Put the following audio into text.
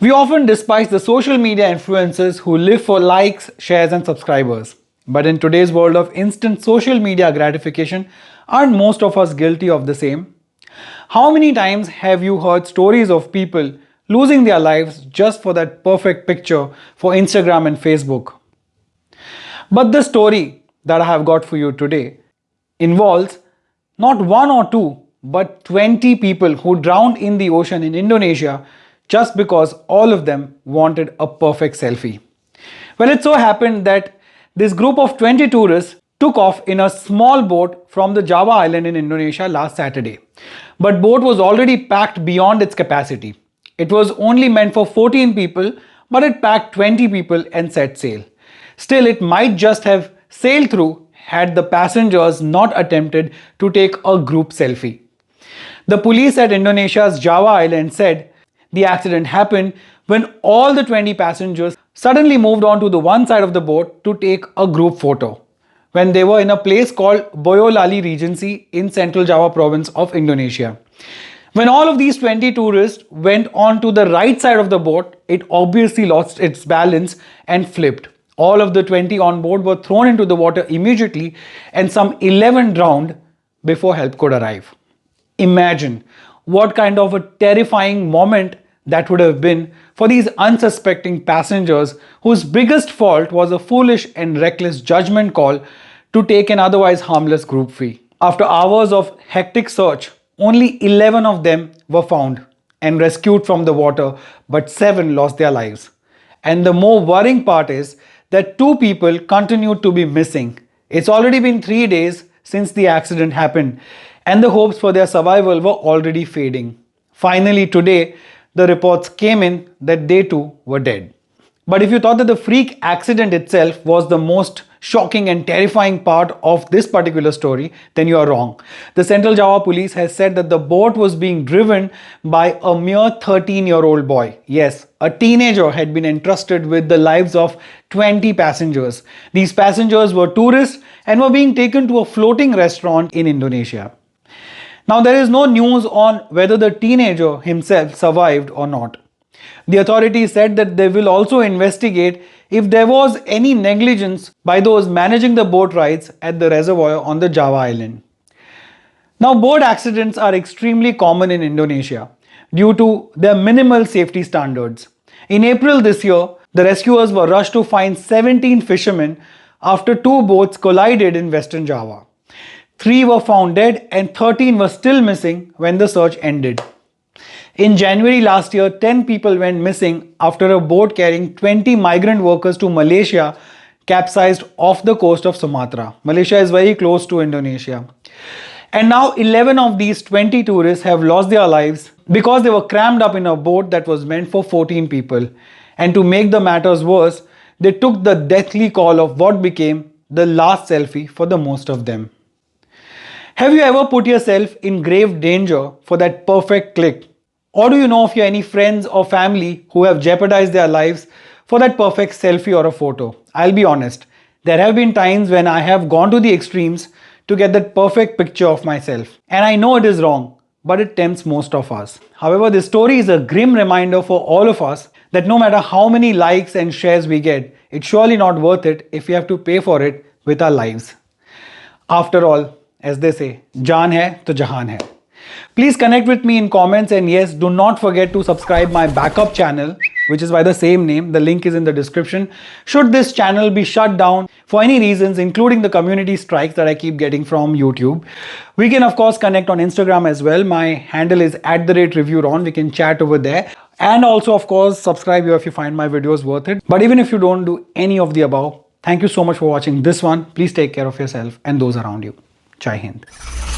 We often despise the social media influencers who live for likes, shares and subscribers. But in today's world of instant social media gratification, aren't most of us guilty of the same? How many times have you heard stories of people losing their lives just for that perfect picture for Instagram and Facebook? But the story that I have got for you today involves not one or two, but 20 people who drowned in the ocean in Indonesia just because all of them wanted a perfect selfie. Well, it so happened that this group of 20 tourists took off in a small boat from the Java island in Indonesia last Saturday. But boat was already packed beyond its capacity. It was only meant for 14 people, but it packed 20 people and set sail. Still, it might just have sailed through had the passengers not attempted to take a group selfie. The police at Indonesia's Java island said the accident happened when all the 20 passengers suddenly moved on to the one side of the boat to take a group photo when they were in a place called Boyolali Regency in Central Java province of Indonesia. When all of these 20 tourists went on to the right side of the boat, it obviously lost its balance and flipped. All of the 20 on board were thrown into the water immediately and some 11 drowned before help could arrive. Imagine what kind of a terrifying moment that would have been for these unsuspecting passengers whose biggest fault was a foolish and reckless judgment call to take an otherwise harmless group fee. After hours of hectic search, only 11 of them were found and rescued from the water, but 7 lost their lives. And the more worrying part is that 2 people continued to be missing. It's already been 3 days since the accident happened, and the hopes for their survival were already fading. Finally, today, the reports came in that they too were dead. But if you thought that the freak accident itself was the most shocking and terrifying part of this particular story, then you are wrong. The Central Java police has said that the boat was being driven by a mere 13-year-old boy. Yes, a teenager had been entrusted with the lives of 20 passengers. These passengers were tourists and were being taken to a floating restaurant in Indonesia. Now, there is no news on whether the teenager himself survived or not. The authorities said that they will also investigate if there was any negligence by those managing the boat rides at the reservoir on the Java island. Now, boat accidents are extremely common in Indonesia due to their minimal safety standards. In April this year, the rescuers were rushed to find 17 fishermen after 2 boats collided in Western Java. 3 were found dead and 13 were still missing when the search ended. In January last year, 10 people went missing after a boat carrying 20 migrant workers to Malaysia capsized off the coast of Sumatra. Malaysia is very close to Indonesia. And now 11 of these 20 tourists have lost their lives because they were crammed up in a boat that was meant for 14 people. And to make the matters worse, they took the deathly call of what became the last selfie for the most of them. Have you ever put yourself in grave danger for that perfect click? Or do you know of any friends or family who have jeopardized their lives for that perfect selfie or a photo? I'll be honest, there have been times when I have gone to the extremes to get that perfect picture of myself. And I know it is wrong, but it tempts most of us. However, this story is a grim reminder for all of us that no matter how many likes and shares we get, it's surely not worth it if we have to pay for it with our lives. After all, as they say, jaan hai to jahan hai. Please connect with me in comments, and yes, do not forget to subscribe my backup channel, which is by the same name. The link is in the description. Should this channel be shut down for any reasons, including the community strikes that I keep getting from YouTube, we can of course connect on Instagram as well. My handle is @ReviewRon. We can chat over there. And also of course subscribe here if you find my videos worth it. But even if you don't do any of the above, thank you so much for watching this one. Please take care of yourself and those around you. Jai Hind.